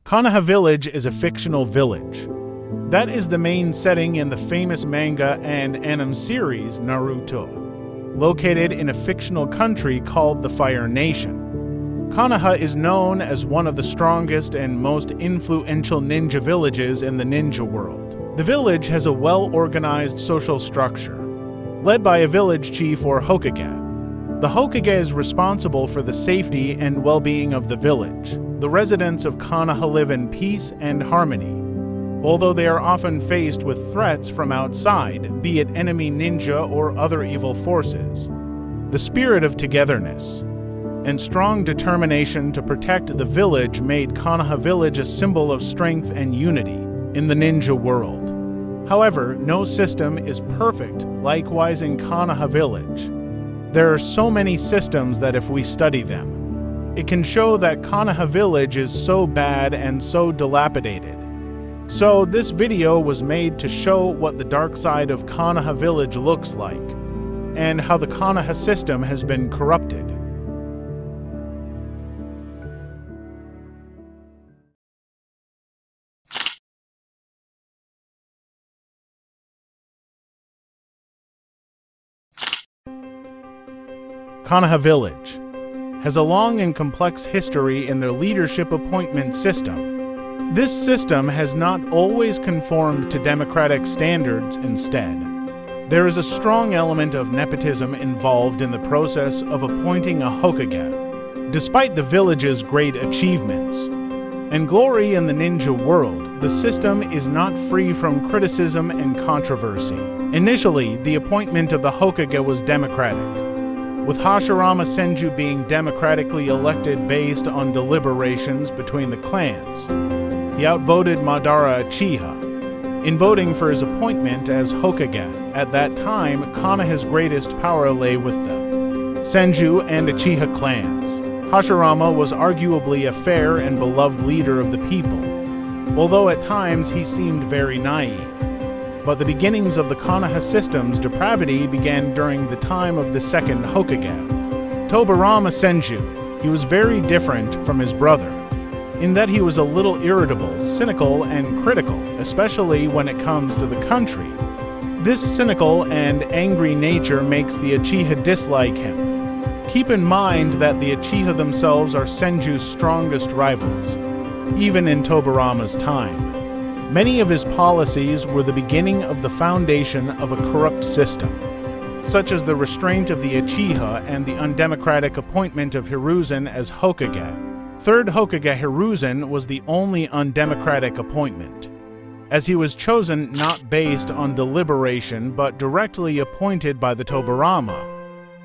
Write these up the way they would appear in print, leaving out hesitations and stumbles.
Konoha Village is a fictional village. That is the main setting in the famous manga and anime series Naruto, located in a fictional country called the Fire Nation. Konoha is known as one of the strongest and most influential ninja villages in the ninja world. The village has a well-organized social structure, led by a village chief or Hokage. The Hokage is responsible for the safety and well-being of the village. The residents of Konoha live in peace and harmony, although they are often faced with threats from outside, be it enemy ninja or other evil forces. The spirit of togetherness and strong determination to protect the village made Konoha Village a symbol of strength and unity in the ninja world. However, no system is perfect, likewise in Konoha Village. There are so many systems that if we study them, it can show that Konoha Village is so bad and so dilapidated. So this video was made to show what the dark side of Konoha Village looks like, and how the Konoha system has been corrupted. Konoha Village has a long and complex history in their leadership appointment system. This system has not always conformed to democratic standards. Instead, there is a strong element of nepotism involved in the process of appointing a Hokage. Despite the village's great achievements and glory in the ninja world, the system is not free from criticism and controversy. Initially, the appointment of the Hokage was democratic, with Hashirama Senju being democratically elected based on deliberations between the clans. He outvoted Madara Uchiha in voting for his appointment as Hokage. At that time, Konoha's greatest power lay with the Senju and Uchiha clans. Hashirama was arguably a fair and beloved leader of the people, although at times he seemed very naive. But the beginnings of the Konoha system's depravity began during the time of the second Hokage, Tobirama Senju. He was very different from his brother, in that he was a little irritable, cynical, and critical, especially when it comes to the country. This cynical and angry nature makes the Uchiha dislike him. Keep in mind that the Uchiha themselves are Senju's strongest rivals, even in Tobirama's time. Many of his policies were the beginning of the foundation of a corrupt system, such as the restraint of the Uchiha and the undemocratic appointment of Hiruzen as Hokage. Third Hokage Hiruzen was the only undemocratic appointment, as he was chosen not based on deliberation but directly appointed by the Tobirama.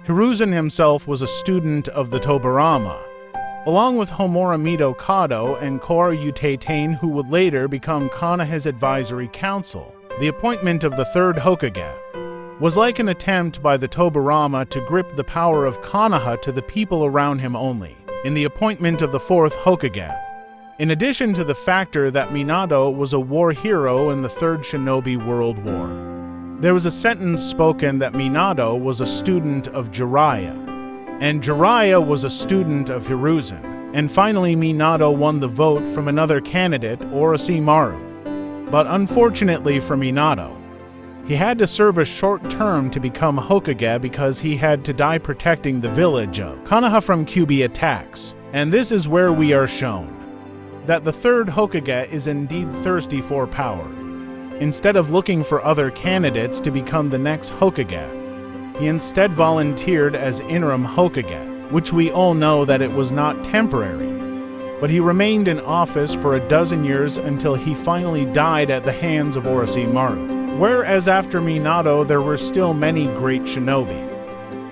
Hiruzen himself was a student of the Tobirama, along with Homura Mito Kado and Kora Utatain, who would later become Konoha's advisory council. The appointment of the third Hokage was like an attempt by the Tobirama to grip the power of Konoha to the people around him only. In the appointment of the fourth Hokage, in addition to the factor that Minato was a war hero in the Third Shinobi World War, there was a sentence spoken that Minato was a student of Jiraiya, and Jiraiya was a student of Hiruzen. And finally, Minato won the vote from another candidate, Orochimaru. But unfortunately for Minato, he had to serve a short term to become Hokage because he had to die protecting the village of Konoha from Kyuubi attacks. And this is where we are shown that the third Hokage is indeed thirsty for power. Instead of looking for other candidates to become the next Hokage, he instead volunteered as interim Hokage, which we all know that it was not temporary, but he remained in office for 12 years until he finally died at the hands of Orochimaru. Whereas after Minato there were still many great shinobi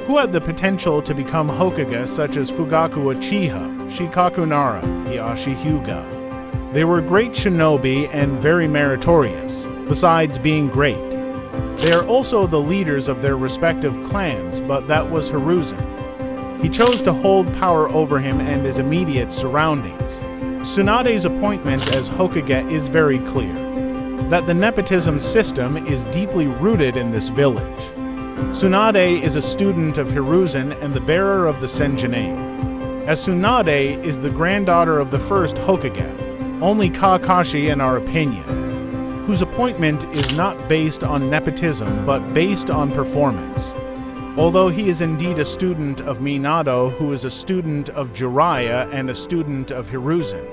who had the potential to become Hokage, such as Fugaku Uchiha, Shikaku Nara, Hiashi Hyuga. They were great shinobi and very meritorious, besides being great. They are also the leaders of their respective clans, but that was Hiruzen. He chose to hold power over him and his immediate surroundings. Tsunade's appointment as Hokage is very clear, that the nepotism system is deeply rooted in this village. Tsunade is a student of Hiruzen and the bearer of the Senju name, as Tsunade is the granddaughter of the first Hokage. only Kakashi in our opinion, whose appointment is not based on nepotism but based on performance. Although he is indeed a student of Minato, who is a student of Jiraiya and a student of Hiruzen.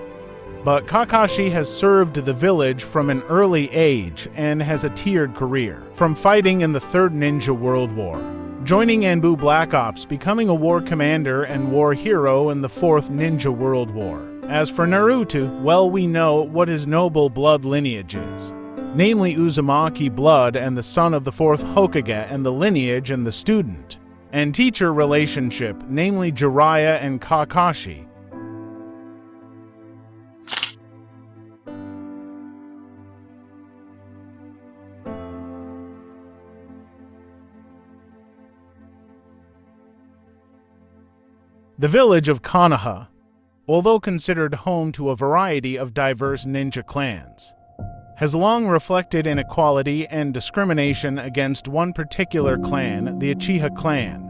But Kakashi has served the village from an early age and has a tiered career, from fighting in the Third Ninja World War, joining Anbu Black Ops, becoming a war commander and war hero in the Fourth Ninja World War. As for Naruto, well, we know what his noble blood lineage is, namely Uzumaki blood and the son of the fourth Hokage, and the lineage and the student and teacher relationship, namely Jiraiya and Kakashi. The village of Konoha, although considered home to a variety of diverse ninja clans, has long reflected inequality and discrimination against one particular clan, the Uchiha clan.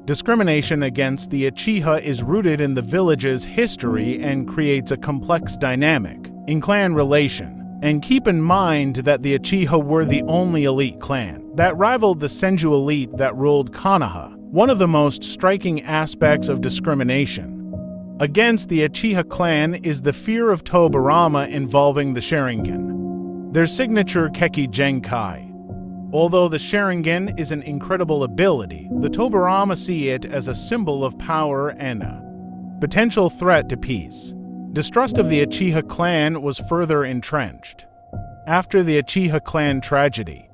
Discrimination against the Uchiha is rooted in the village's history and creates a complex dynamic in clan relation. And keep in mind that the Uchiha were the only elite clan that rivaled the Senju elite that ruled Konoha. One of the most striking aspects of discrimination against the Uchiha clan is the fear of Tobirama involving the Sharingan, their signature Keki Genkai. Although the Sharingan is an incredible ability, the Tobirama see it as a symbol of power and a potential threat to peace. Distrust of the Uchiha clan was further entrenched after the Uchiha clan tragedy,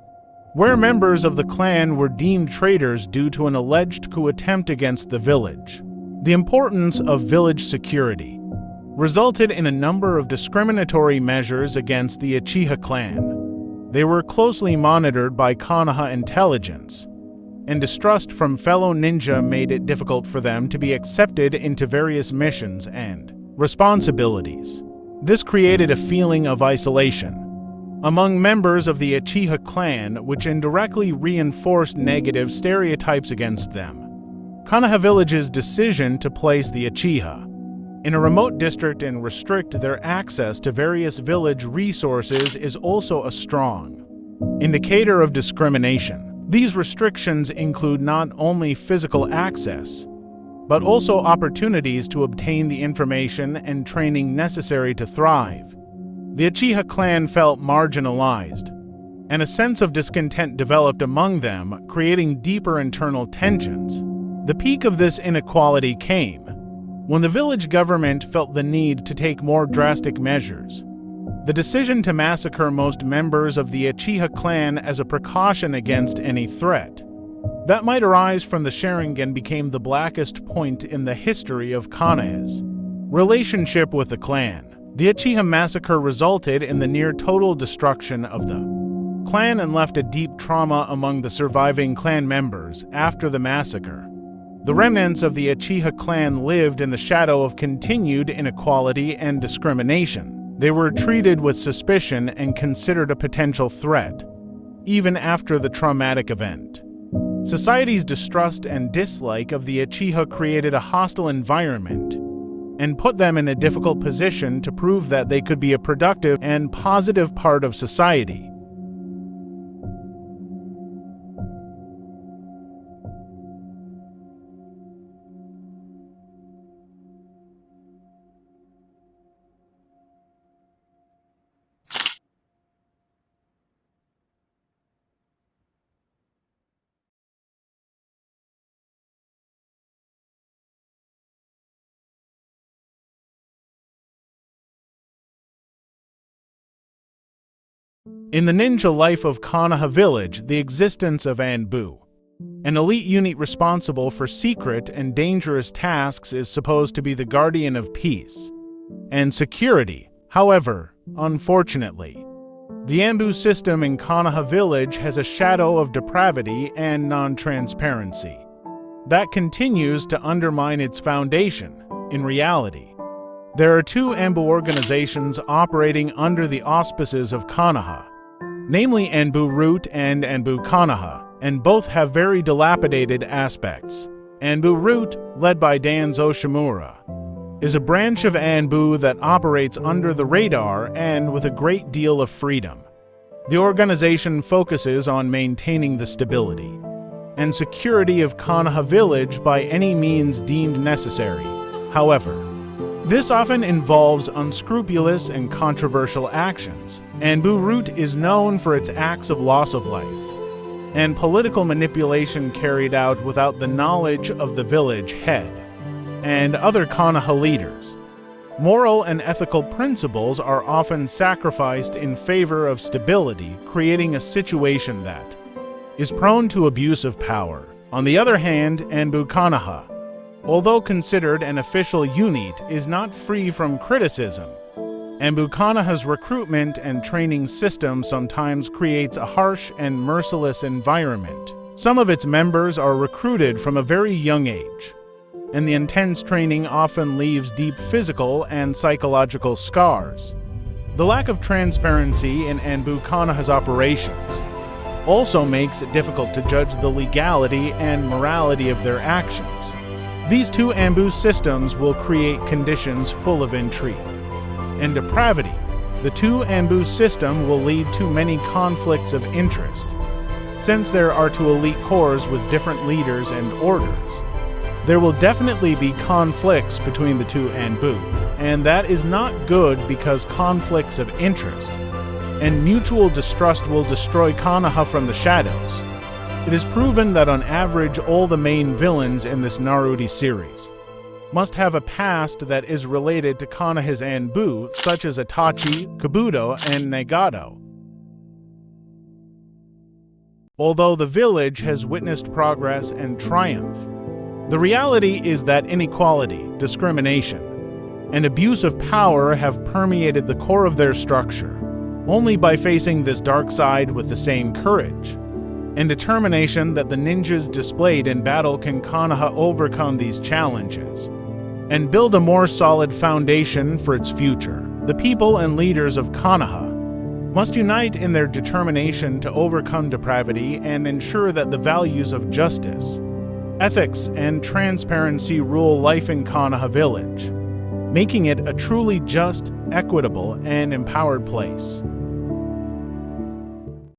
where members of the clan were deemed traitors due to an alleged coup attempt against the village. The importance of village security resulted in a number of discriminatory measures against the Uchiha clan. They were closely monitored by Konoha intelligence, and distrust from fellow ninja made it difficult for them to be accepted into various missions and responsibilities. This created a feeling of isolation among members of the Uchiha clan, which indirectly reinforced negative stereotypes against them. Konoha Village's decision to place the Uchiha in a remote district and restrict their access to various village resources is also a strong indicator of discrimination. These restrictions include not only physical access, but also opportunities to obtain the information and training necessary to thrive. The Uchiha clan felt marginalized, and a sense of discontent developed among them, creating deeper internal tensions. The peak of this inequality came when the village government felt the need to take more drastic measures. The decision to massacre most members of the Uchiha clan as a precaution against any threat that might arise from the Sharingan became the blackest point in the history of Konoha's relationship with the clan. The Uchiha massacre resulted in the near-total destruction of the clan and left a deep trauma among the surviving clan members after the massacre. The remnants of the Uchiha clan lived in the shadow of continued inequality and discrimination. They were treated with suspicion and considered a potential threat, even after the traumatic event. Society's distrust and dislike of the Uchiha created a hostile environment and put them in a difficult position to prove that they could be a productive and positive part of society. In the ninja life of Konoha Village, the existence of Anbu, an elite unit responsible for secret and dangerous tasks, is supposed to be the guardian of peace and security. However, unfortunately, the Anbu system in Konoha Village has a shadow of depravity and non-transparency that continues to undermine its foundation. In reality, there are two Anbu organizations operating under the auspices of Konoha, namely Anbu Root and Anbu Konoha, and both have very dilapidated aspects. Anbu Root, led by Danzo Shimura, is a branch of Anbu that operates under the radar and with a great deal of freedom. The organization focuses on maintaining the stability and security of Konoha Village by any means deemed necessary. However, this often involves unscrupulous and controversial actions. Anbu Root is known for its acts of loss of life and political manipulation carried out without the knowledge of the village head and other Konoha leaders. Moral and ethical principles are often sacrificed in favor of stability, creating a situation that is prone to abuse of power. On the other hand, Anbu Konoha, although considered an official unit, is not free from criticism. Anbu Konoha's recruitment and training system sometimes creates a harsh and merciless environment. Some of its members are recruited from a very young age, and the intense training often leaves deep physical and psychological scars. The lack of transparency in Anbu Konoha's operations also makes it difficult to judge the legality and morality of their actions. These two Anbu systems will create conditions full of intrigue and depravity. The two Anbu system will lead to many conflicts of interest, since there are two elite corps with different leaders and orders. There will definitely be conflicts between the two Anbu, and that is not good because conflicts of interest and mutual distrust will destroy Konoha from the shadows. It is proven that on average all the main villains in this Naruto series must have a past that is related to Konoha's Anbu, such as Itachi, Kabuto, and Nagato. Although the village has witnessed progress and triumph, the reality is that inequality, discrimination, and abuse of power have permeated the core of their structure. Only by facing this dark side with the same courage and determination that the ninjas displayed in battle can Konoha overcome these challenges and build a more solid foundation for its future. The people and leaders of Konoha must unite in their determination to overcome depravity and ensure that the values of justice, ethics, and transparency rule life in Konoha Village, making it a truly just, equitable, and empowered place.